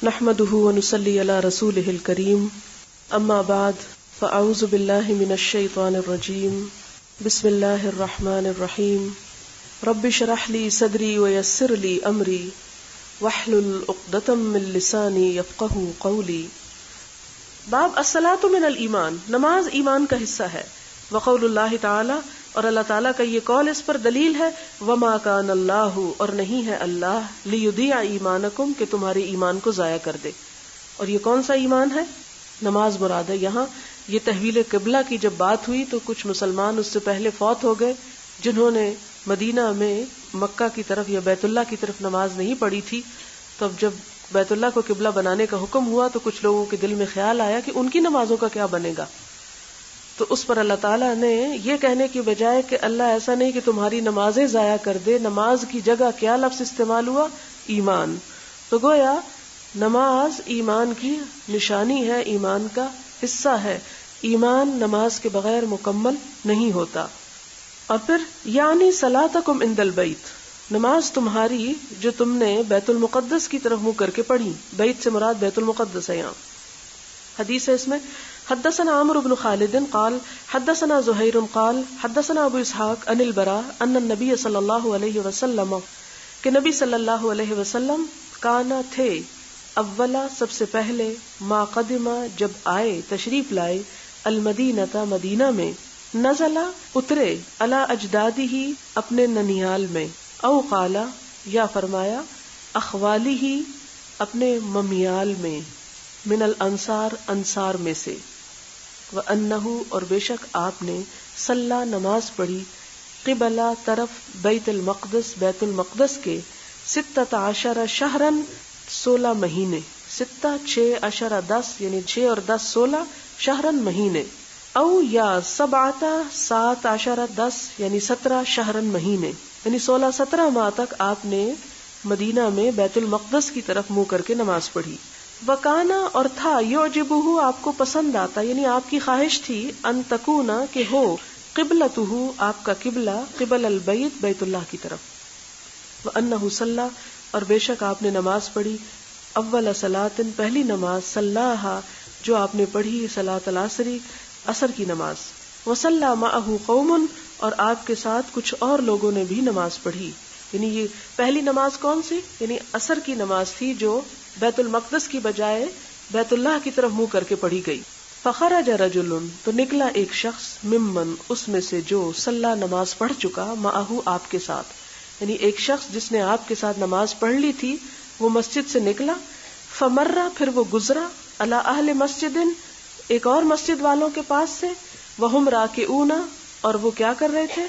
نحمده ونصلي على رسوله الكريم اما بعد فاعوذ بالله من الشيطان الرجيم بسم الله الرحمن الرحيم رب اشرح لي صدري ويسر لي امري واحلل عقدة من لساني يفقهوا قولي. باب الصلاۃ من الایمان، نماز ایمان کا حصہ ہے. وقول اللہ تعالی، اور اللہ تعالیٰ کا یہ قول اس پر دلیل ہے، وما کان اللہ، اور نہیں ہے اللہ، لیضیع ایمانکم، کہ تمہارے ایمان کو ضائع کر دے. اور یہ کون سا ایمان ہے؟ نماز مراد ہے. یہاں یہ تحویل قبلہ کی جب بات ہوئی تو کچھ مسلمان اس سے پہلے فوت ہو گئے جنہوں نے مدینہ میں مکہ کی طرف یا بیت اللہ کی طرف نماز نہیں پڑھی تھی. تو اب جب بیت اللہ کو قبلہ بنانے کا حکم ہوا تو کچھ لوگوں کے دل میں خیال آیا کہ ان کی نمازوں کا کیا بنے گا. تو اس پر اللہ تعالیٰ نے یہ کہنے کی بجائے کہ اللہ ایسا نہیں کہ تمہاری نمازیں ضائع کر دے، نماز کی جگہ کیا لفظ استعمال ہوا؟ ایمان. تو گویا نماز ایمان کی نشانی ہے، ایمان کا حصہ ہے. ایمان نماز کے بغیر مکمل نہیں ہوتا. اور پھر یعنی صلاتکم عند البیت، نماز تمہاری جو تم نے بیت المقدس کی طرف منہ کر کے پڑھی. بیت سے مراد بیت المقدس ہے. یہاں حدیث ہے اس میں حدثنا عمرو بن خالد قال حدثنا زہیر قال حدثنا ابو اسحاق عن البراء ان النبی صلی اللہ علیہ وسلم، کہ نبی صلی اللہ علیہ وسلم کانا تھے، اولا سب سے پہلے، ما قدما جب آئے تشریف لائے، المدینہ مدینہ میں، نزلا اترے، علی اجدادہ اپنے ننیال میں، او قالا یا فرمایا، اخوالی اپنے ممیال میں، من الانصار انصار میں سے، وَأَنَّهُ اور بے شک آپ نے، صلی نماز پڑھی، قبلہ طرف بیت المقدس بیت المقدس کے، 16 شہرن 16 مہینے، 6 10 یعنی 6 اور 10 16 شہرن مہینے، او یا 17 10 یعنی 17 شہرن مہینے، یعنی 16-17 ماہ تک آپ نے مدینہ میں بیت المقدس کی طرف منہ کر کے نماز پڑھی. وکانا اور تھا، یعجبہ آپ کو پسند آتا، یعنی آپ کی خواہش تھی، ان تکونا کہ ہو، قبلتہ آپ کا قبلہ، قبل البیت بیت اللہ کی طرف. وانہ صلی اور بے شک آپ نے نماز پڑھی، اول صلاۃ پہلی نماز، صلاھا جو آپ نے پڑھی، صلاۃ العصر عصر کی نماز، وصلی معہ قوم اور آپ کے ساتھ کچھ اور لوگوں نے بھی نماز پڑھی. یعنی یہ پہلی نماز کون سی؟ یعنی عصر کی نماز تھی جو بیت المقدس کی بجائے بیت اللہ کی طرف منہ کر کے پڑھی گئی. فخرج رجل تو نکلا ایک شخص، ممن اس میں سے جو، صلی نماز پڑھ چکا، معہ آپ کے ساتھ، یعنی ایک شخص جس نے آپ کے ساتھ نماز پڑھ لی تھی وہ مسجد سے نکلا، فمرہ پھر وہ گزرا، علی اہل مسجد ایک اور مسجد والوں کے پاس سے، وہم راکعون اور وہ کیا کر رہے تھے؟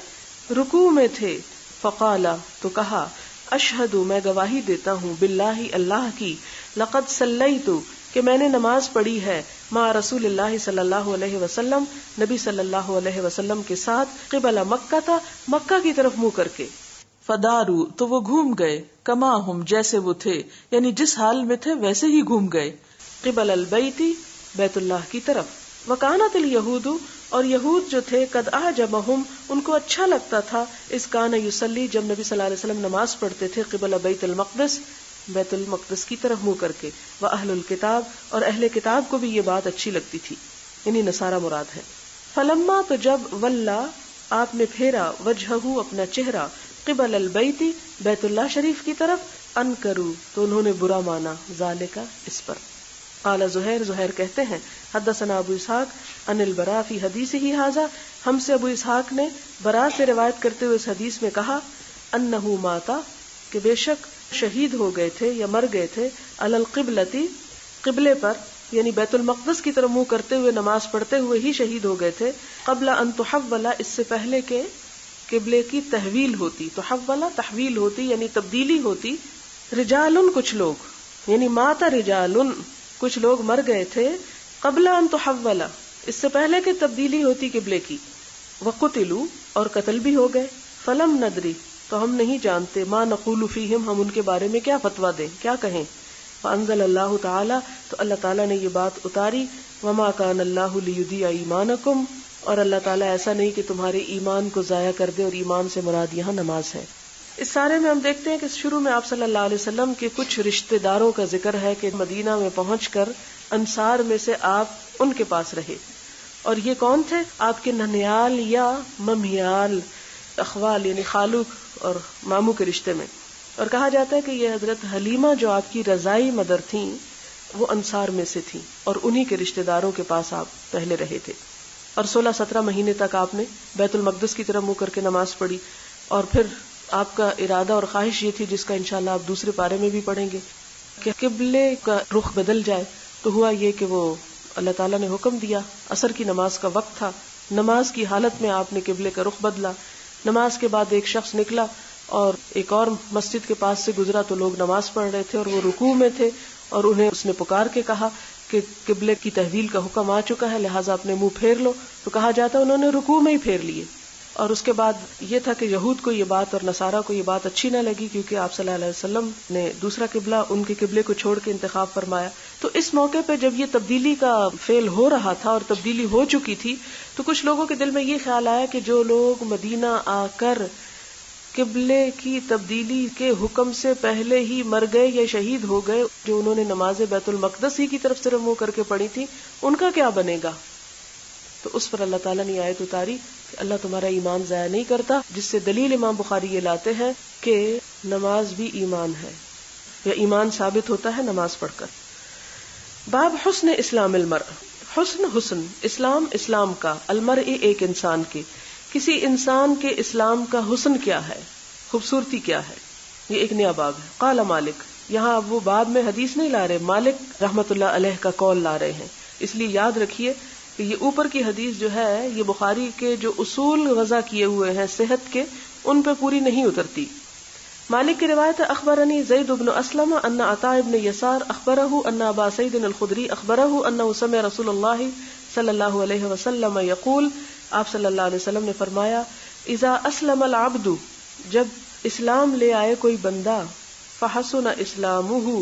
رکوع میں تھے. فقالا تو کہا، اشہد میں گواہی دیتا ہوں، باللہ اللہ کی، لقد صلیت کہ میں نے نماز پڑھی ہے، مع رسول اللہ صلی اللہ علیہ وسلم نبی صلی اللہ علیہ وسلم کے ساتھ، قبل مکہ تھا مکہ کی طرف منہ کر کے. فدارو تو وہ گھوم گئے، کما ہم جیسے وہ تھے، یعنی جس حال میں تھے ویسے ہی گھوم گئے، قبل البیت بیت اللہ کی طرف. وکانت الیہود اور یہود جو تھے، قد اعجبہم ان کو اچھا لگتا تھا، اس کان یصلی جب نبی صلی اللہ علیہ وسلم نماز پڑھتے تھے، قبل بیت المقدس بیت المقدس کی طرف منہ کر کے. واہل الکتاب اور اہل کتاب کو بھی یہ بات اچھی لگتی تھی، یعنی نصارہ مراد ہے. فلما تو جب، ولا آپ نے پھیرا، وجہہ اپنا چہرہ، قبل البیت بیت اللہ شریف کی طرف، انکروا تو انہوں نے برا مانا، ذالک اس پر. قال زہیر کہتے ہیں، حدثنا ابو اسحاق عن البراء فی حدیثہ ھذا، ہم سے ابو اسحاق نے براء سے روایت کرتے ہوئے اس حدیث میں کہا، انہ ماتا کہ بے شک شہید ہو گئے تھے یا مر گئے تھے، علی القبلتی قبلے پر، یعنی بیت المقدس کی طرف منہ کرتے ہوئے نماز پڑھتے ہوئے ہی شہید ہو گئے تھے، قبل ان تحول اس سے پہلے کہ قبلے کی تحویل ہوتی، تحول تحویل ہوتی یعنی تبدیلی ہوتی، رجال کچھ لوگ، یعنی ماتا رجال کچھ لوگ مر گئے تھے، قبل ان تحول اس سے پہلے کہ تبدیلی ہوتی قبلے کی، وقتلوا اور قتل بھی ہو گئے، فلم ندری تو ہم نہیں جانتے، ما نقول فیہم ہم ان کے بارے میں کیا فتویٰ دیں، کیا کہیں. فانزل اللہ تعالی تو اللہ تعالیٰ نے یہ بات اتاری، وما کان اللہ لیضیع ایمانکم اور اللہ تعالیٰ ایسا نہیں کہ تمہارے ایمان کو ضائع کر دے، اور ایمان سے مراد یہاں نماز ہے. اس سارے میں ہم دیکھتے ہیں کہ شروع میں آپ صلی اللہ علیہ وسلم کے کچھ رشتہ داروں کا ذکر ہے کہ مدینہ میں پہنچ کر انصار میں سے آپ ان کے پاس رہے. اور یہ کون تھے؟ آپ کے ننیال یا ممیال اخوال یعنی خالو اور ماموں کے رشتے میں. اور کہا جاتا ہے کہ یہ حضرت حلیمہ جو آپ کی رضائی مدر تھیں وہ انصار میں سے تھیں اور انہی کے رشتہ داروں کے پاس آپ پہلے رہے تھے. اور 16-17 مہینے تک آپ نے بیت المقدس کی طرف منہ کر کے نماز پڑھی. اور پھر آپ کا ارادہ اور خواہش یہ تھی جس کا انشاءاللہ آپ دوسرے پارے میں بھی پڑھیں گے کہ قبلے کا رخ بدل جائے. تو ہوا یہ کہ وہ اللہ تعالیٰ نے حکم دیا. عصر کی نماز کا وقت تھا. نماز کی حالت میں آپ نے قبلے کا رخ بدلا. نماز کے بعد ایک شخص نکلا اور ایک اور مسجد کے پاس سے گزرا تو لوگ نماز پڑھ رہے تھے اور وہ رکوع میں تھے اور انہیں اس نے پکار کے کہا کہ قبلے کی تحویل کا حکم آ چکا ہے لہٰذا اپنے منہ پھیر لو. تو کہا جاتا ہے انہوں نے رکوع میں ہی پھیر لیے. اور اس کے بعد یہ تھا کہ یہود کو یہ بات اور نصارہ کو یہ بات اچھی نہ لگی کیونکہ آپ صلی اللہ علیہ وسلم نے دوسرا قبلہ ان کے قبلے کو چھوڑ کے انتخاب فرمایا. تو اس موقع پہ جب یہ تبدیلی کا فعل ہو رہا تھا اور تبدیلی ہو چکی تھی تو کچھ لوگوں کے دل میں یہ خیال آیا کہ جو لوگ مدینہ آ کر قبلے کی تبدیلی کے حکم سے پہلے ہی مر گئے یا شہید ہو گئے، جو انہوں نے نماز بیت المقدس ہی کی طرف صرف منہ کر کے پڑھی تھی، ان کا کیا بنے گا؟ تو اس پر اللہ تعالیٰ نے آیت اتاری کہ اللہ تمہارا ایمان ضائع نہیں کرتا، جس سے دلیل امام بخاری یہ لاتے ہیں کہ نماز بھی ایمان ہے یا ایمان ثابت ہوتا ہے نماز پڑھ کر. باب حسن اسلام المرء. حسن اسلام کا، المرء ایک انسان کے، کسی انسان کے اسلام کا حسن کیا ہے، خوبصورتی کیا ہے. یہ ایک نیا باب ہے. قال مالک، یہاں اب وہ باب میں حدیث نہیں لا رہے، مالک رحمت اللہ علیہ کا قول لا رہے ہیں. اس لیے یاد رکھیے کہ یہ اوپر کی حدیث جو ہے یہ بخاری کے جو اصول وضع کیے ہوئے ہیں صحت کے ان پہ پوری نہیں اترتی. مالک کی روایت ہے اخبرنی زید بن اسلم ان عطاء بن یسار اخبرہ ان ابا سعید الخدری اخبرہ انہ سمع رسول اللہ صلی اللہ علیہ وسلم یقول، آپ صلی اللہ علیہ وسلم نے فرمایا، اذا اسلم العبد، جب اسلام لے آئے کوئی بندہ، فحسن اسلامہ،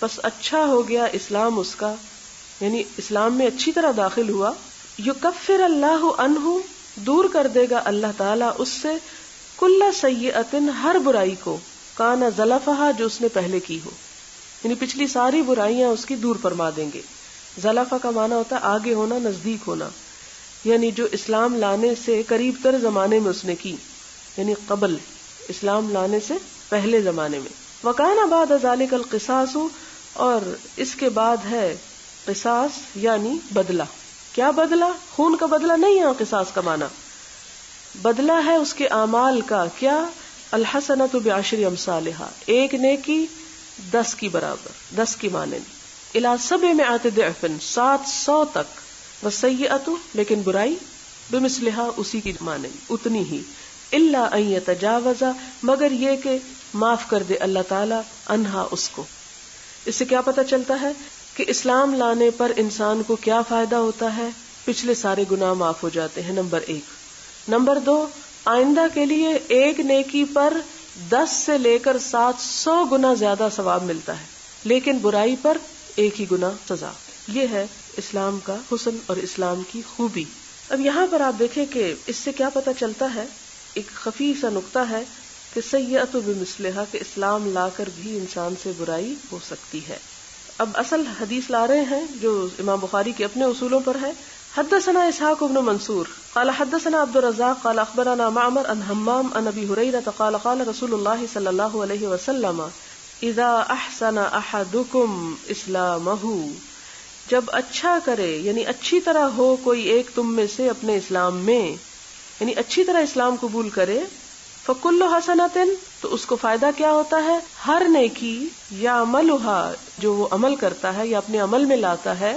بس اچھا ہو گیا اسلام اس کا، یعنی اسلام میں اچھی طرح داخل ہوا، یکفر اللہ عنہ، دور کر دے گا اللہ تعالیٰ اس سے، کل سیئۃ، ہر برائی کو، کان زلفہا، جو اس نے پہلے کی ہو، یعنی پچھلی ساری برائیاں اس کی دور فرما دیں گے. زلفہ کا معنی ہوتا ہے آگے ہونا، نزدیک ہونا، یعنی جو اسلام لانے سے قریب تر زمانے میں اس نے کی، یعنی قبل اسلام لانے سے پہلے زمانے میں. وکان بعد ذلک القصاص، اور اس کے بعد ہے قصاص یعنی بدلہ. کیا بدلہ؟ خون کا بدلہ نہیں ہے قصاص کا معنی، بدلہ ہے اس کے اعمال کا. کیا؟ الحسنۃ بعشر امثالھا، ایک نیکی 10 کی برابر، 10 کی مانند، الی 700 ضعف، 700 تک، والسیئۃ، لیکن برائی، بمثلھا، اسی کی مانند، اتنی ہی، الا ان یتجاوز، مگر یہ کہ معاف کر دے اللہ تعالی، عنہا، اس کو. اس سے کیا پتہ چلتا ہے کہ اسلام لانے پر انسان کو کیا فائدہ ہوتا ہے؟ پچھلے سارے گناہ معاف ہو جاتے ہیں، نمبر 1. نمبر 2، آئندہ کے لیے ایک نیکی پر 10 سے لے کر 700 گنا زیادہ ثواب ملتا ہے، لیکن برائی پر 1 ہی گنا سزا. یہ ہے اسلام کا حسن اور اسلام کی خوبی. اب یہاں پر آپ دیکھیں کہ اس سے کیا پتہ چلتا ہے، ایک خفی سا نقطہ ہے کہ سیئۃ بمثلھا، کہ اسلام لا کر بھی انسان سے برائی ہو سکتی ہے. اب اصل حدیث لا رہے ہیں جو امام بخاری کے اپنے اصولوں پر ہے. حدثنا اسحاق بن منصور قال حدثنا عبد الرزاق قال اخبرنا معمر عن حمام عن ابي هريره قال قال رسول الله صلى الله عليه وسلم اذا احسن احدكم اسلامه، جب اچھا کرے یعنی اچھی طرح ہو کوئی ایک تم میں سے اپنے اسلام میں، یعنی اچھی طرح اسلام قبول کرے، فکل حسنۃ، تو اس کو فائدہ کیا ہوتا ہے؟ ہر نیکی، یا عملھا، جو وہ عمل کرتا ہے یا اپنے عمل میں لاتا ہے،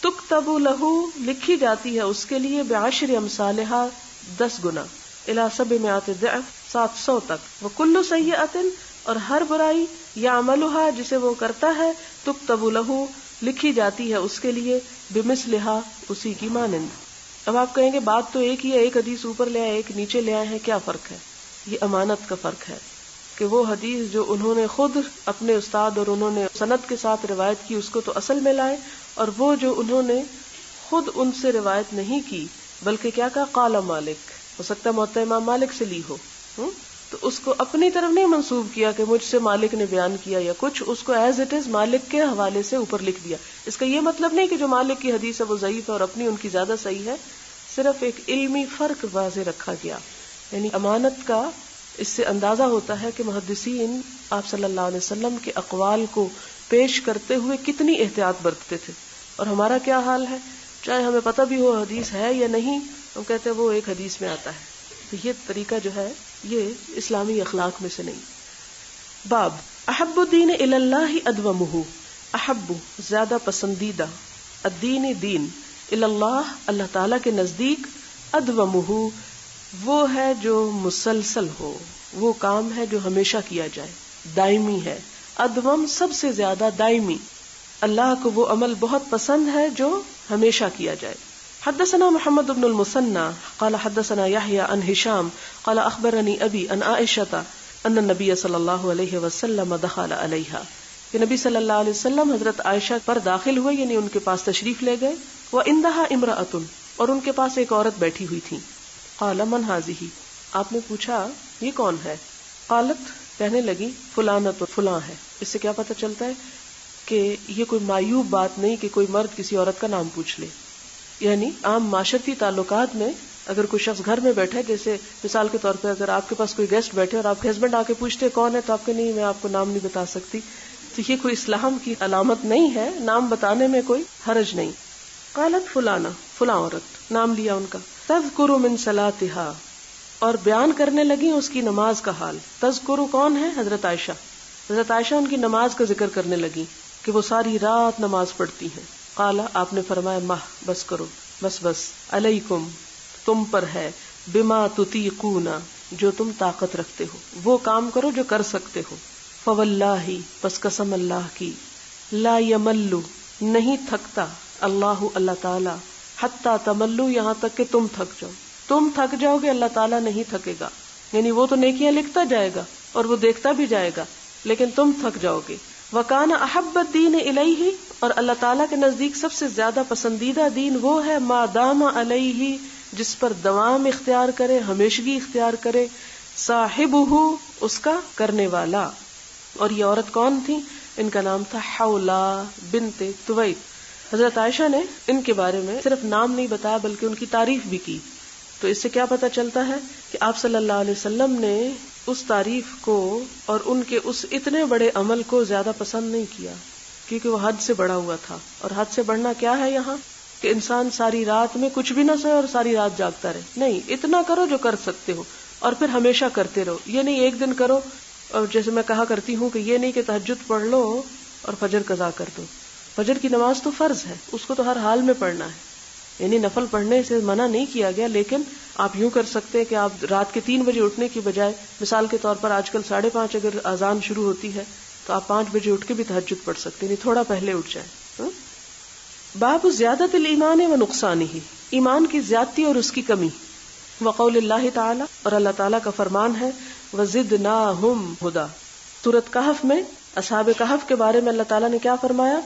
تکتب لہو، لکھی جاتی ہے اس کے لیے، بعشر امثالھا، 10 گنا، الی 700 ضعف، 700 تک، وکل سیئۃ، اور ہر برائی، یا عملھا، جسے وہ کرتا ہے، تکتب لہو، لکھی جاتی ہے اس کے لیے، بمثلھا، اسی کی مانند. اب آپ کہیں گے بات تو ایک ہی ہے، ایک حدیث اوپر لے آئے ایک نیچے لے آئے ہیں، کیا فرق ہے؟ یہ امانت کا فرق ہے کہ وہ حدیث جو انہوں نے خود اپنے استاد اور انہوں نے سند کے ساتھ روایت کی اس کو تو اصل میں لائے، اور وہ جو انہوں نے خود ان سے روایت نہیں کی بلکہ کیا کہا، قال مالک، ہو سکتا ہے موطا امام مالک سے لی ہو، تو اس کو اپنی طرف نہیں منسوب کیا کہ مجھ سے مالک نے بیان کیا یا کچھ، اس کو ایز اٹ از مالک کے حوالے سے اوپر لکھ دیا. اس کا یہ مطلب نہیں کہ جو مالک کی حدیث ہے وہ ضعیف ہے اور اپنی ان کی زیادہ صحیح ہے، صرف ایک علمی فرق واضح رکھا گیا. یعنی امانت کا اس سے اندازہ ہوتا ہے کہ محدثین آپ صلی اللہ علیہ وسلم کے اقوال کو پیش کرتے ہوئے کتنی احتیاط برتتے تھے. اور ہمارا کیا حال ہے، چاہے ہمیں پتہ بھی ہو حدیث ہے یا نہیں، ہم کہتے ہیں وہ ایک حدیث میں آتا ہے. تو یہ طریقہ جو ہے یہ اسلامی اخلاق میں سے نہیں. باب احب الدین الی اللہ ادومہ، احب زیادہ پسندیدہ، الدین دین، الی اللہ اللہ تعالیٰ کے نزدیک، ادومہ وہ ہے جو مسلسل ہو، وہ کام ہے جو ہمیشہ کیا جائے، دائمی ہے. ادوم سب سے زیادہ دائمی. اللہ کو وہ عمل بہت پسند ہے جو ہمیشہ کیا جائے. حدثنا محمد بن المثنى قال حدثنا يحيى عن هشام قال اخبرني ابي عن عائشة ان النبي صلی اللہ علیہ وسلم دخل علیہا، کہ نبی صلی اللہ علیہ وسلم حضرت عائشہ پر داخل ہوئے، یعنی ان کے پاس تشریف لے گئے. وعندها امرأة، اور ان کے پاس ایک عورت بیٹھی ہوئی تھی. قال من هذه، آپ نے پوچھا یہ کون ہے؟ قالت، کہنے لگی فلانۃ، فلاں ہے. اس سے کیا پتہ چلتا ہے کہ یہ کوئی معیوب بات نہیں کہ کوئی مرد کسی عورت کا نام پوچھ لے. یعنی عام معاشرتی تعلقات میں اگر کوئی شخص گھر میں بیٹھے، جیسے مثال کے طور پہ اگر آپ کے پاس کوئی گیسٹ بیٹھے اور آپ کے ہسبینڈ آ کے پوچھتے کون ہے، تو آپ کے نہیں میں آپ کو نام نہیں بتا سکتی، تو یہ کوئی اسلام کی علامت نہیں ہے، نام بتانے میں کوئی حرج نہیں. قالت فلانا، فلاں عورت، نام لیا ان کا. تذکر من صلاتها، اور بیان کرنے لگی اس کی نماز کا حال. تذکر کون ہے؟ حضرت عائشہ. حضرت عائشہ ان کی نماز کا ذکر کرنے لگی کہ وہ ساری رات نماز پڑھتی ہیں. قال، آپ نے فرمایا مہ، بس کرو، بس علیکم، تم پر ہے، بما تطیقون، جو تم طاقت رکھتے ہو، وہ کام کرو جو کر سکتے ہو. فواللہ، پس قسم اللہ کی، لا یمل، نہیں تھکتا، اللہ اللہ تعالی، حتی تملو، یہاں تک کہ تم تھک جاؤ. تم تھک جاؤ گے، اللہ تعالیٰ نہیں تھکے گا. یعنی وہ تو نیکیاں لکھتا جائے گا اور وہ دیکھتا بھی جائے گا، لیکن تم تھک جاؤ گے. وَكَانَ أَحَبَّ الدِّينِ إِلَيْهِ، اور اللہ تعالیٰ کے نزدیک سب سے زیادہ پسندیدہ دین وہ ہے ما دام علیہ، جس پر دوام اختیار کرے، ہمیشگی اختیار کرے، صاحبہ، اس کا کرنے والا. اور یہ عورت کون تھی؟ ان کا نام تھا حولہ بنت طویق. حضرت عائشہ نے ان کے بارے میں صرف نام نہیں بتایا بلکہ ان کی تعریف بھی کی. تو اس سے کیا پتہ چلتا ہے کہ آپ صلی اللہ علیہ وسلم نے اس تعریف کو اور ان کے اس اتنے بڑے عمل کو زیادہ پسند نہیں کیا، کیونکہ وہ حد سے بڑھا ہوا تھا. اور حد سے بڑھنا کیا ہے یہاں؟ کہ انسان ساری رات میں کچھ بھی نہ سوئے اور ساری رات جاگتا رہے. نہیں، اتنا کرو جو کر سکتے ہو اور پھر ہمیشہ کرتے رہو. یہ نہیں ایک دن کرو، اور جیسے میں کہا کرتی ہوں کہ یہ نہیں کہ تہجد پڑھ لو اور فجر قضا کر دو. فجر کی نماز تو فرض ہے، اس کو تو ہر حال میں پڑھنا ہے، یعنی نفل پڑھنے سے منع نہیں کیا گیا. لیکن آپ یوں کر سکتے ہیں کہ آپ رات کے 3 بجے اٹھنے کی بجائے، مثال کے طور پر آج کل 5:30 اگر اذان شروع ہوتی ہے تو آپ 5 بجے اٹھ کے بھی تہجد پڑھ سکتے ہیں، یعنی تھوڑا پہلے اٹھ جائیں. باب زیادت الایمان و نقصانہ، ایمان کی زیادتی اور اس کی کمی. وقول اللہ تعالی، اور اللہ تعالیٰ کا فرمان ہے، وزدناہم ہدی. سورۃ کہف میں اصحاب کہف کے بارے میں اللہ تعالیٰ نے کیا فرمایا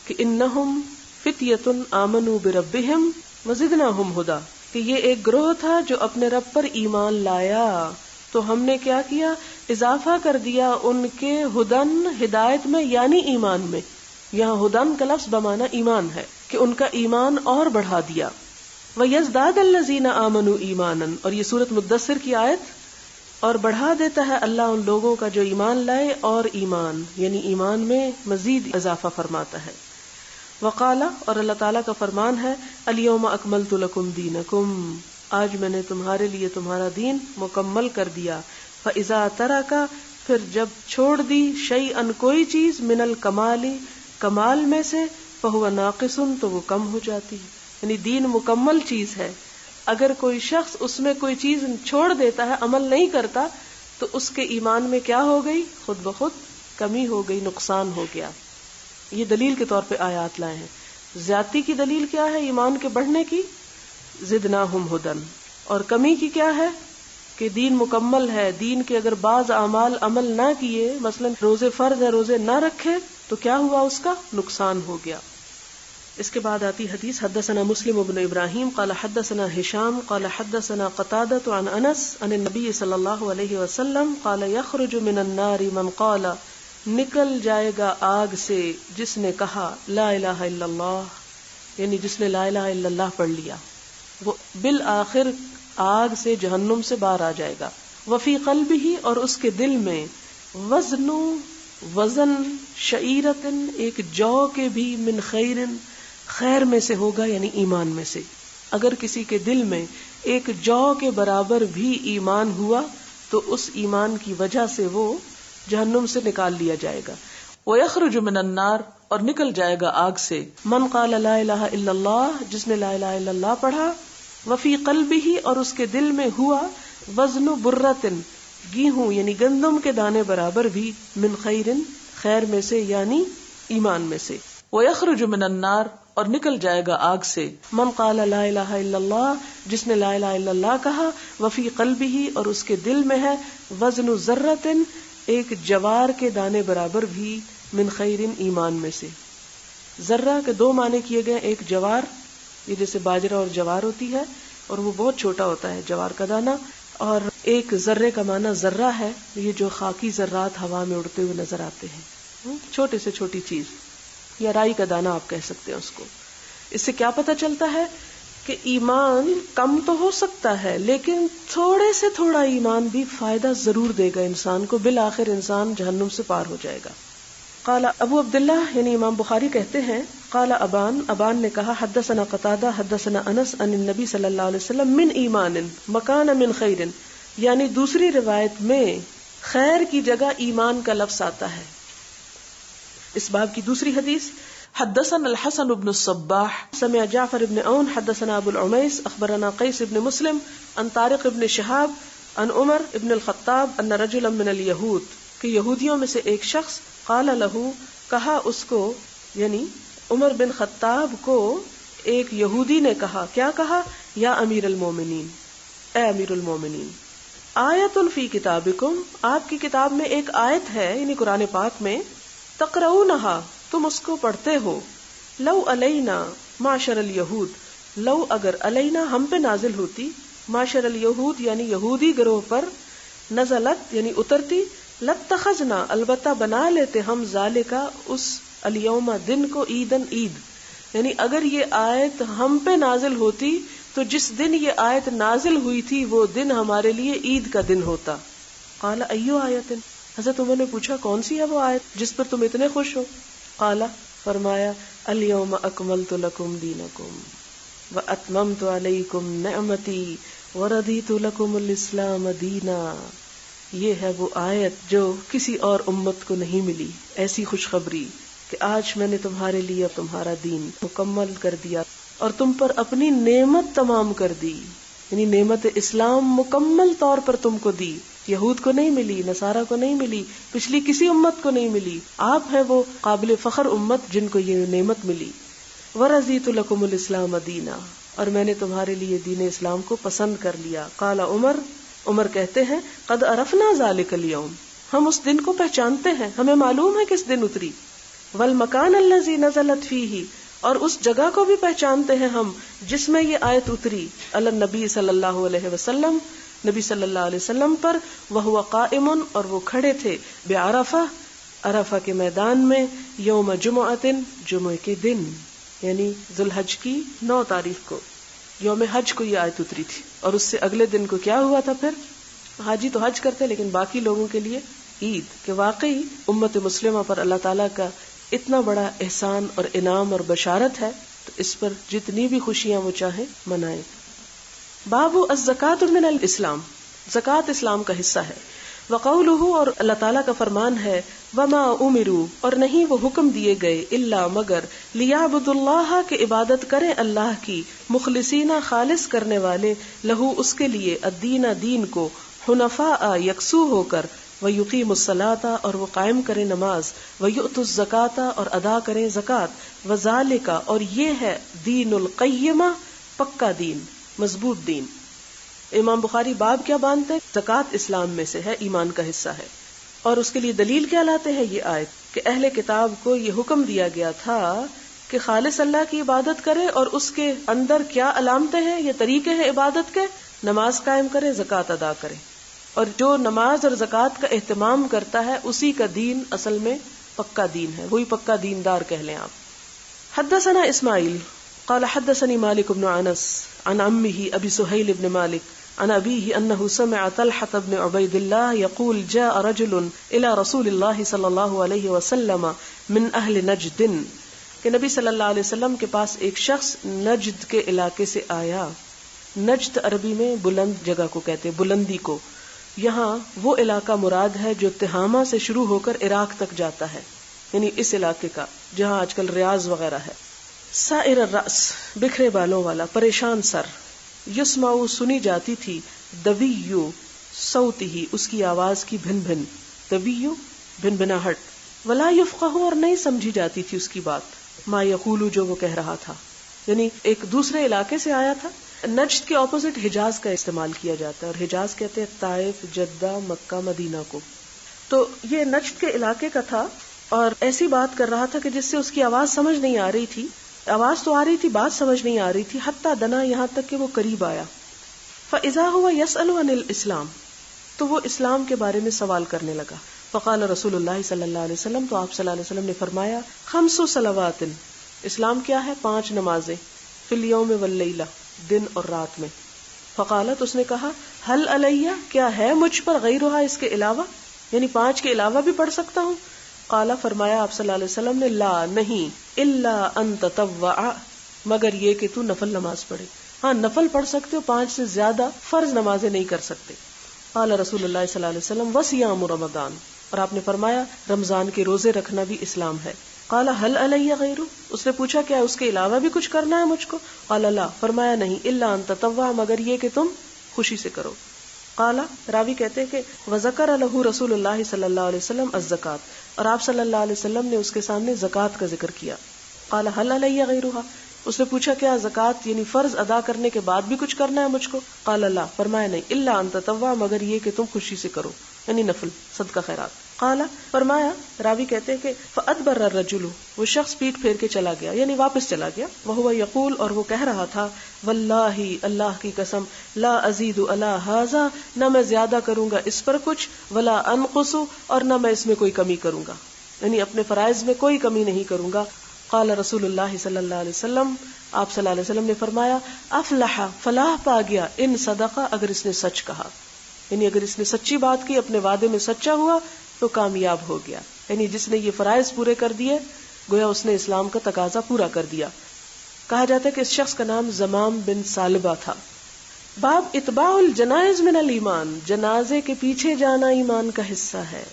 کہ انہم فتیۃ آمنوا بربہم وزدناہم ہدی، کہ یہ ایک گروہ تھا جو اپنے رب پر ایمان لایا تو ہم نے کیا کیا؟ اضافہ کر دیا ان کے ہدن، ہدایت میں، یعنی ایمان میں. یہاں ہدن کا لفظ بمعنی ایمان ہے کہ ان کا ایمان اور بڑھا دیا. وَيَزْدَادَ الَّذِينَ آمَنُوا ایمانًا، اور یہ سورۃ مدثر کی آیت. اور بڑھا دیتا ہے اللہ ان لوگوں کا جو ایمان لائے اور ایمان، یعنی ایمان میں مزید اضافہ فرماتا ہے. وقال، اور اللہ تعالیٰ کا فرمان ہے، الیوم اکملت لکم دینکم، آج میں نے تمہارے لیے تمہارا دین مکمل کر دیا. فَإِذَا تَرَكَ، پھر جب چھوڑ دی، شیئن کوئی چیز، من الکمال، کمال میں سے، فَهُوَ ناقص، تو وہ کم ہو جاتی ہے. یعنی دین مکمل چیز ہے، اگر کوئی شخص اس میں کوئی چیز چھوڑ دیتا ہے، عمل نہیں کرتا، تو اس کے ایمان میں کیا ہو گئی؟ خود بخود کمی ہو گئی، نقصان ہو گیا. یہ دلیل کے طور پہ آیات لائے ہیں. زیادتی کی دلیل کیا ہے ایمان کے بڑھنے کی؟ زدناہم ہدن. اور کمی کی کیا ہے؟ کہ دین مکمل ہے، دین کے اگر بعض اعمال عمل نہ کیے، مثلا روزے فرض ہے، روزے نہ رکھے، تو کیا ہوا؟ اس کا نقصان ہو گیا. اس کے بعد آتی حدیث حدثنا مسلم بن ابراہیم قال حدثنا ہشام قال حدثنا قتادة عن انس عن النبی صلی اللہ علیہ وسلم قال یخرج من النار من قال نکل جائے گا آگ سے جس نے کہا لا الہ الا اللہ، یعنی جس نے لا الہ الا اللہ پڑھ لیا، وہ بالآخر آگ سے جہنم سے باہر آ جائے گا. وفی قلبہ، اور اس کے دل میں، وزن شعیرت، ایک جو کے بھی، من خیر، خیر میں سے ہوگا یعنی ایمان میں سے. اگر کسی کے دل میں ایک جو کے برابر بھی ایمان ہوا تو اس ایمان کی وجہ سے وہ جہنم سے نکال لیا جائے گا. وَيَخْرُجُ مِنَ النَّارِ، اور نکل جائے گا آگ سے، من قال لا الہ الا اللہ، جس نے لا الہ الا اللہ پڑھا، وفی قلبہ، اور اس کے دل میں ہوا، وزن برۃ، گیہوں یعنی گندم کے دانے برابر بھی، من خیر، خیر میں سے یعنی ایمان میں سے. وَيَخْرُجُ مِنَ النَّارِ، اور نکل جائے گا آگ سے، من قال لا الہ الا اللہ، جس نے لا الہ الا اللہ کہا، وفی قلبہ، اور اس کے دل میں ہے، وزن ذرۃ، ایک جوار کے دانے برابر بھی، من خیر، ایمان میں سے. ذرہ کے دو معنی کیے گئے، ایک جوار، یہ جیسے باجرہ اور جوار ہوتی ہے اور وہ بہت چھوٹا ہوتا ہے جوار کا دانہ، اور ایک ذرے کا معنی ذرہ ہے، یہ جو خاکی ذرات ہوا میں اڑتے ہوئے نظر آتے ہیں، چھوٹے سے چھوٹی چیز، یا رائی کا دانہ آپ کہہ سکتے ہیں اس کو. اس سے کیا پتہ چلتا ہے کہ ایمان کم تو ہو سکتا ہے لیکن تھوڑے سے تھوڑا ایمان بھی فائدہ ضرور دے گا انسان کو، بالآخر انسان جہنم سے پار ہو جائے گا. قال ابو عبداللہ، یعنی امام بخاری کہتے ہیں، قال ابان نے کہا، حدثنا قتادہ حدثنا انس عن النبی صلی اللہ علیہ وسلم من ایمان مکان من خیر، یعنی دوسری روایت میں خیر کی جگہ ایمان کا لفظ آتا ہے. اس باب کی دوسری حدیث، حدثنا الحسن بن الصباح سمع جعفر بن عون حدثنا ابو العمیس اخبرنا قیس بن مسلم عن طارق بن شہاب عن عمر بن الخطاب ان رجلا من الیہود، کہ یہودیوں میں سے ایک شخص، قال لہو، کہا اس کو، یعنی عمر بن خطاب کو ایک یہودی نے کہا، کیا کہا، یا امیر المومنین، اے امیر المومنین، آیت فی کتابکم، آپ کی کتاب میں ایک آیت ہے، یعنی قرآن پاک میں، تقرؤونہا، تم اس کو پڑھتے ہو، لو علینا معشر الیہود، لو اگر علینا ہم پہ نازل ہوتی، معشر الیہود یعنی یہودی گروہ پر، نزلت یعنی اترتی، لاتخذنا البتہ بنا لیتے ہم، ذالکا اس، الیوم دن کو، عیدن عید، یعنی اگر یہ آیت ہم پہ نازل ہوتی تو جس دن یہ آیت نازل ہوئی تھی وہ دن ہمارے لیے عید کا دن ہوتا. قال ایو آیت، حضرت عمر نے پوچھا کون سی ہے وہ آیت جس پر تم اتنے خوش ہو؟ قال، فرمایا، الیوم اکملت لکم دینکم واتممت علیکم نعمتی ورضیت لکم الاسلام دینا. یہ ہے وہ آیت جو کسی اور امت کو نہیں ملی، ایسی خوشخبری کہ آج میں نے تمہارے لیے تمہارا دین مکمل کر دیا اور تم پر اپنی نعمت تمام کر دی، یعنی نعمت اسلام مکمل طور پر تم کو دی. یہود کو نہیں ملی، نصارہ کو نہیں ملی، پچھلی کسی امت کو نہیں ملی، آپ ہیں وہ قابل فخر امت جن کو یہ نعمت ملی. وَرَضِيتُ لَكُمُ الْإِسْلَامَ دِينًا، اور میں نے تمہارے لیے دین اسلام کو پسند کر لیا. قال عمر کہتے ہیں، قد عرفنا ذلك اليوم، ہم اس دن کو پہچانتے ہیں، ہمیں معلوم ہے کس دن اتری. والمکان الذی نزلت فیہ، اور اس جگہ کو بھی پہچانتے ہیں ہم جس میں یہ آیت اتری، علی النبی صلی اللہ علیہ وسلم، نبی صلی اللہ علیہ وسلم پر، وہو قائم، اور وہ کھڑے تھے، بعرفہ، عرفہ کے میدان میں، یوم جمعۃ، جمعے کے دن، یعنی ذو الحج کی 9 تاریخ کو، یوم حج کو یہ آیت اتری تھی. اور اس سے اگلے دن کو کیا ہوا تھا پھر؟ حاجی تو حج کرتے لیکن باقی لوگوں کے لیے عید، کہ واقعی امت مسلمہ پر اللہ تعالیٰ کا اتنا بڑا احسان اور انعام اور بشارت ہے، تو اس پر جتنی بھی خوشیاں وہ چاہیں منائیں. باب الزکاۃ من الاسلام، زکوٰۃ اسلام کا حصہ ہے. وقولہ، اور اللہ تعالیٰ کا فرمان ہے، وما امروا، اور نہیں وہ حکم دیے گئے، الا مگر، لیعبدوا اللہ، کہ عبادت کریں اللہ کی، مخلصین خالص کرنے والے، لہو اس کے لیے، الدین دین کو، حنفاء یکسو ہو کر، ویقیموا الصلاۃ، اور وہ قائم کریں نماز، ویؤتوا الزکاۃ، اور ادا کریں زکوٰۃ، وذالک، اور یہ ہے دین القیمہ، پکا دین، مضبوط دین. امام بخاری باب کیا باندھتے ہیں؟ زکوٰۃ اسلام میں سے ہے، ایمان کا حصہ ہے. اور اس کے لیے دلیل کیا لاتے ہیں؟ یہ آیت کہ اہل کتاب کو یہ حکم دیا گیا تھا کہ خالص اللہ کی عبادت کرے، اور اس کے اندر کیا علامتیں ہیں، یہ طریقے ہیں عبادت کے، نماز قائم کرے، زکوٰۃ ادا کرے، اور جو نماز اور زکوٰۃ کا اہتمام کرتا ہے اسی کا دین اصل میں پکا دین ہے، وہی پکا دیندار کہہ لیں آپ۔ حدثنا اسماعیل قال حدثني مالك بن انس عن عمه ابي سهيل بن مالك عن ابيه انه سمع طلحة بن عبيد الله يقول جاء رجل الى رسول الله صلى الله عليه وسلم من اهل نجد، کہ نبی صلی اللہ علیہ وسلم کے پاس ایک شخص نجد کے علاقے سے آیا۔ نجد عربی میں بلند جگہ کو کہتے، بلندی کو، یہاں وہ علاقہ مراد ہے جو تہامہ سے شروع ہو کر عراق تک جاتا ہے، یعنی اس علاقے کا جہاں آج کل ریاض وغیرہ ہے۔ سائر الرأس، بکھرے بالوں والا، پریشان سر، یسمع، سنی جاتی تھی، دویو صوتہ، اس کی آواز کی بھن بھن، دویو بھن بھناہٹ، ولا یفقہ، اور نہیں سمجھی جاتی تھی اس کی بات، ما یقول، جو وہ کہہ رہا تھا، یعنی ایک دوسرے علاقے سے آیا تھا۔ نجد کے اپوزٹ حجاز کا استعمال کیا جاتا ہے، اور حجاز کہتے ہیں طائف، جدہ، مکہ، مدینہ کو۔ تو یہ نجد کے علاقے کا تھا اور ایسی بات کر رہا تھا کہ جس سے اس کی آواز سمجھ نہیں آ رہی تھی، آواز تو آ رہی تھی، بات سمجھ نہیں آ رہی تھی، حتی دنا، یہاں تک کہ وہ قریب آیا۔ فَإِذَا هُوَ يَسْأَلُ عَنِ الْإِسْلَامِ، تو وہ اسلام کے بارے میں سوال کرنے لگا۔ فقال رسول اللہ صلی اللہ علیہ وسلم، تو آپ صلی اللہ علیہ وسلم نے فرمایا، 5 صلوات، اسلام کیا ہے؟ 5 نمازیں، فی الیوم واللیلہ، دن اور رات میں۔ فقالت، اس نے کہا، حل علیہ، کیا ہے مجھ پر، غیرہا، اس کے علاوہ، یعنی 5 کے علاوہ بھی پڑھ سکتا ہوں؟ قال، فرمایا آپ صلی اللہ علیہ وسلم نے، لا، نہیں، الا ان تطوع، مگر یہ کہ تو نفل نماز پڑھے، ہاں نفل پڑھ سکتے ہو، 5 سے زیادہ فرض نمازیں نہیں کر سکتے۔ قال رسول اللہ صلی اللہ علیہ وسلم، وصیام رمضان، اور آپ نے فرمایا رمضان کے روزے رکھنا بھی اسلام ہے۔ قال حل علیہ غیرہ، اس نے پوچھا کیا اس کے علاوہ بھی کچھ کرنا ہے مجھ کو؟ قال لا، فرمایا نہیں، الا ان تطوع، مگر یہ کہ تم خوشی سے کرو۔ قال، راوی کہتے کہ وذکر لہ رسول اللہ صلی اللہ علیہ وسلم الزکاۃ، اور آپ صلی اللہ علیہ وسلم نے اس کے سامنے زکوٰۃ کا ذکر کیا۔ قال حل علیہ غیرہا، اس نے پوچھا کیا زکوٰۃ یعنی فرض ادا کرنے کے بعد بھی کچھ کرنا ہے مجھ کو؟ قال لا، فرمایا نہیں، الا ان تطوع، مگر یہ کہ تم خوشی سے کرو، یعنی نفل، صدقہ خیرات۔ قال، فرمایا، راوی کہتے کہ فادبر الرجل، وہ شخص پیٹ پھیر کے چلا گیا، یعنی واپس چلا گیا۔ وہو یقول، اور وہ کہہ رہا تھا، واللہ، اللہ کی قسم، لا ازید علی ھذا، نہ میں زیادہ کروں گا اس پر کچھ، ولا انقص، اور نہ میں اس میں کوئی کمی کروں گا، یعنی اپنے فرائض میں کوئی کمی نہیں کروں گا۔ قال رسول اللہ صلی اللہ علیہ وسلم، آپ صلی اللہ علیہ وسلم نے فرمایا، افلح، فلاح پا گیا، ان صدقہ، اگر اس نے سچ کہا، یعنی اگر اس نے سچی بات کی، اپنے وعدے میں سچا ہوا تو کامیاب ہو گیا، یعنی جس نے یہ فرائض پورے کر دیے گویا اس نے اسلام کا تقاضا پورا کر دیا۔ کہا جاتا ہے کہ اس شخص کا نام زمام بن سالبہ تھا۔ باب اتباع الجنائز من الایمان، جنازے کے پیچھے جانا ایمان کا حصہ ہے۔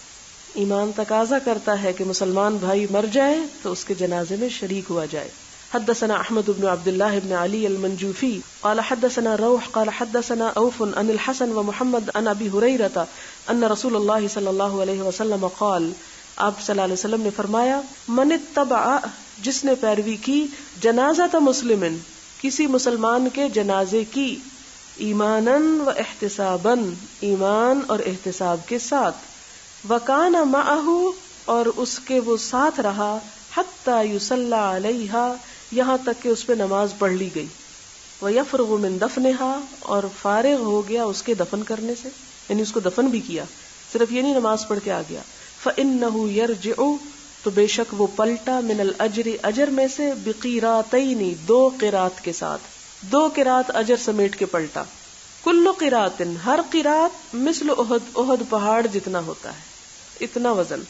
ایمان تقاضا کرتا ہے کہ مسلمان بھائی مر جائے تو اس کے جنازے میں شریک ہوا جائے۔ حدثنا احمد بن عبد اللہ بن علی المنجوفی قال حدثنا روح قال حدثنا اوف عن الحسن ومحمد عن ابی ہریرہ ان رسول اللہ صلی اللہ علیہ وسلم قال، آپ صلی اللہ علیہ وسلم نے فرمایا، من اتبع، جس نے پیروی کی، جنازۃ مسلمن، کسی مسلمان کے جنازے کی، ایماناً و احتساباً، ایمان اور احتساب کے ساتھ، وکان معہ، اور اس کے وہ ساتھ رہا، حتی یصلی علیہا، یہاں تک کہ اس پہ نماز پڑھ لی گئی، ویفرغ من دفنہا، اور فارغ ہو گیا اس کے دفن کرنے سے، یعنی اس کو دفن بھی کیا، صرف یہ نہیں نماز پڑھ کے آ گیا۔ فإنہ یرجع، تو بے شک وہ پلٹا، من الاجر، اجر میں سے، بقیراتین، 2 قرات کے ساتھ، 2 قرات اجر سمیٹ کے پلٹا۔ کل قرات، ہر قرات، مثل احد، احد پہاڑ جتنا ہوتا ہے، اتنا وزن۔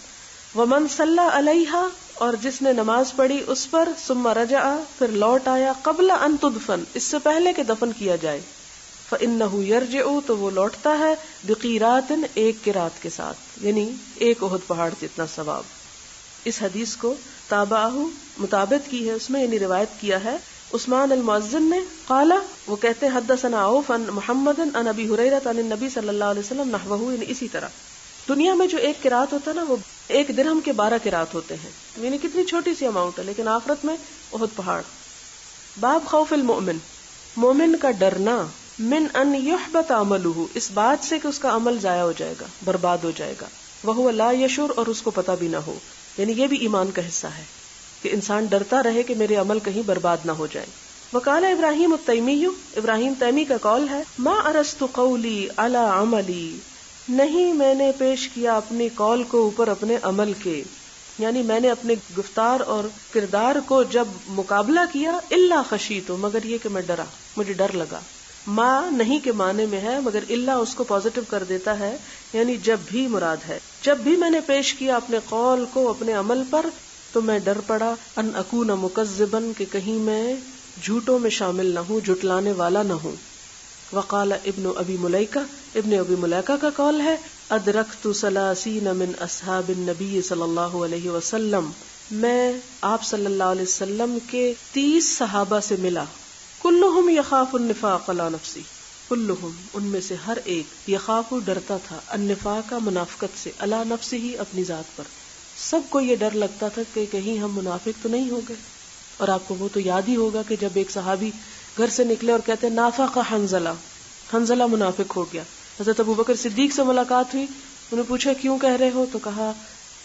ومن صلی علیہا، اور جس نے نماز پڑھی اس پر، ثم رجع، پھر لوٹ آیا، قبل ان تدفن، اس سے پہلے کہ دفن کیا جائے، فإنہ یرجع، تو وہ لوٹتا ہے، بقیرات، 1 قرات کے ساتھ، یعنی 1 احد پہاڑ جتنا ثواب۔ اس حدیث کو تابعہ، مطابقت کی ہے اس میں، یعنی روایت کیا ہے عثمان المؤذن نے۔ قال، وہ کہتے ہیں، حدثنا عوف عن محمد عن ابی ہریرہ عن النبی صلی اللہ علیہ وسلم نحوہ، یعنی اسی طرح۔ دنیا میں جو 1 قرات ہوتا ہے نا، وہ 1 درہم کے 12 قرات ہوتے ہیں، یعنی کتنی چھوٹی سی اماؤنٹ ہے، لیکن آخرت میں احد پہاڑ۔ باب خوف المؤمن، مومن کا ڈرنا، من ان یحبط عملہ، اس بات سے کہ اس کا عمل ضائع ہو جائے گا، برباد ہو جائے گا، وہو لا یشعر، اور اس کو پتہ بھی نہ ہو، یعنی یہ بھی ایمان کا حصہ ہے۔ کہ انسان ڈرتا رہے کہ میرے عمل کہیں برباد نہ ہو جائیں. وقال ابراہیم التیمی، ابراہیم تیمی کا قول ہے، ما ارست قولی علی عملی، نہیں میں نے پیش کیا اپنے قول کو اوپر اپنے عمل کے، یعنی میں نے اپنے گفتار اور کردار کو جب مقابلہ کیا، الا خشیت، مگر یہ کہ میں ڈرا، مجھے ڈر لگا. ما نہیں کے معنی میں ہے مگر الا اس کو پازیٹو کر دیتا ہے، یعنی جب بھی مراد ہے. جب بھی میں نے پیش کیا اپنے قول کو اپنے عمل پر تو میں ڈر پڑا ان اکون مکذبا، کہ کہیں میں جھوٹوں میں شامل نہ ہوں، جھٹلانے والا نہ ہوں. وقال ابن ابی ملیکہ، ابن ابی ملیکہ کا قول ہے، ادرکت 30 من اصحاب النبی صلی اللہ علیہ وسلم، میں آپ صلی اللہ علیہ وسلم کے 30 صحابہ سے ملا، کلہم یخاف النفاق علی نفسی، کلہم ان میں سے ہر ایک یخاف ڈرتا تھا، النفاق منافقت سے، علی نفسی ہی اپنی ذات پر، سب کو یہ ڈر لگتا تھا کہ کہیں ہم منافق تو نہیں ہو گئے. اور آپ کو وہ تو یاد ہی ہوگا کہ جب ایک صحابی گھر سے نکلے اور کہتے نافق حنظلہ، حنظلہ منافق ہو گیا. حضرت ابوبکر صدیق سے ملاقات ہوئی، انہیں پوچھا کیوں کہہ رہے ہو، تو کہا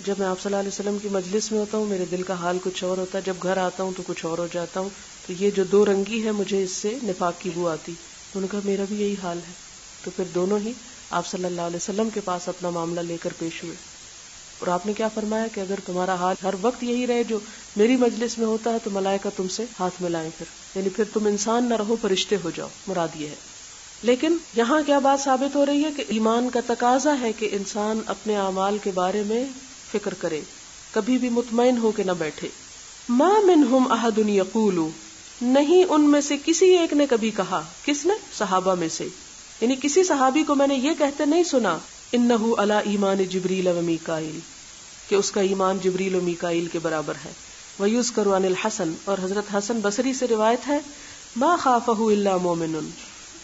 جب میں آپ صلی اللہ علیہ وسلم کی مجلس میں ہوتا ہوں میرے دل کا حال کچھ اور ہوتا ہے، جب گھر آتا ہوں تو کچھ اور ہو جاتا ہوں، تو یہ جو دو رنگی ہے مجھے اس سے نفاق کی بو آتی. انہوں نے کہا میرا بھی یہی حال ہے. تو پھر دونوں ہی آپ صلی اللہ علیہ وسلم کے پاس اپنا معاملہ لے کر پیش ہوئے. اور آپ نے کیا فرمایا کہ اگر تمہارا حال ہر وقت یہی رہے جو میری مجلس میں ہوتا ہے تو ملائکہ تم سے ہاتھ ملائیں، پھر پھر تم انسان نہ رہو، فرشتے ہو جاؤ، مراد یہ ہے. لیکن یہاں کیا بات ثابت ہو رہی ہے کہ ایمان کا تقاضا ہے کہ انسان اپنے اعمال کے بارے میں فکر کرے، کبھی بھی مطمئن ہو کے نہ بیٹھے. ما منہم احد یقول، نہیں ان میں سے کسی ایک نے کبھی کہا، کس نے؟ صحابہ میں سے، یعنی کسی صحابی کو میں نے یہ کہتے نہیں سنا انہ علی ایمان جبریل و میکائیل، کہ اس کا ایمان جبریل و میکائیل کے برابر ہے. ویذکر عن الحسن، اور حضرت حسن بصری سے روایت ہے، ما خافہ الا مومن،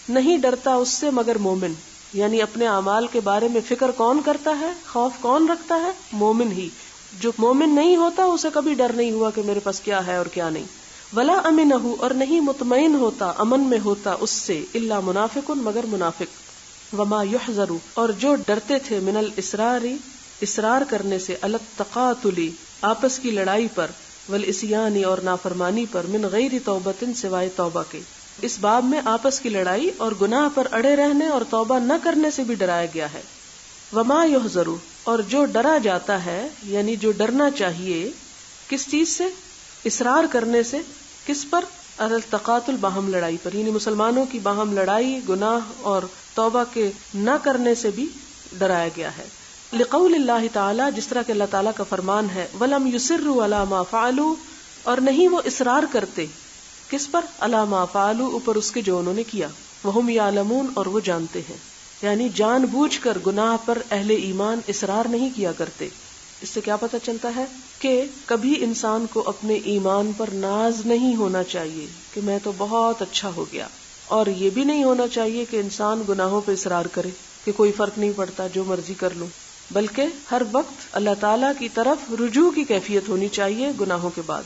نہیں ڈرتا اس سے مگر مومن. یعنی اپنے اعمال کے بارے میں فکر کون کرتا ہے، خوف کون رکھتا ہے؟ مومن ہی. جو مومن نہیں ہوتا اسے کبھی ڈر نہیں ہوا کہ میرے پاس کیا ہے اور کیا نہیں. ولا امنہ، اور نہیں مطمئن ہوتا، امن میں ہوتا اس سے، الا منافق، مگر منافق. وما یحذر، اور جو ڈرتے تھے، من الاسرار، اصرار کرنے سے، التقاتل، آپس کی لڑائی پر، والعصیان، اور نافرمانی پر، من غیر توبۃ، سوائے توبہ کے. اس باب میں آپس کی لڑائی اور گناہ پر اڑے رہنے اور توبہ نہ کرنے سے بھی ڈرایا گیا ہے. وما یحذر، اور جو ڈرا جاتا ہے، یعنی جو ڈرنا چاہیے کس چیز سے؟ اصرار کرنے سے. کس پر؟ التقاتل، باہم لڑائی پر، یعنی مسلمانوں کی باہم لڑائی، گناہ اور توبہ کے نہ کرنے سے بھی ڈرایا گیا ہے. لقول اللہ تعالی، جس طرح کہ اللہ تعالیٰ کا فرمان ہے، وَلَمْ يُصِرُّوا عَلَى مَا فَعَلُوا، اور نہیں وہ اصرار کرتے، کس پر؟ عَلَى مَا فَعَلُوا، اوپر اس کے جو انہوں نے کیا، وَهُمْ يَعْلَمُونَ، اور وہ جانتے ہیں. یعنی جان بوجھ کر گناہ پر اہل ایمان اصرار نہیں کیا کرتے. اس سے کیا پتہ چلتا ہے کہ کبھی انسان کو اپنے ایمان پر ناز نہیں ہونا چاہیے کہ میں تو بہت اچھا ہو گیا، اور یہ بھی نہیں ہونا چاہیے کہ انسان گناہوں پہ اصرار کرے کہ کوئی فرق نہیں پڑتا، جو مرضی کر لوں. بلکہ ہر وقت اللہ تعالیٰ کی طرف رجوع کی کیفیت ہونی چاہیے گناہوں کے بعد.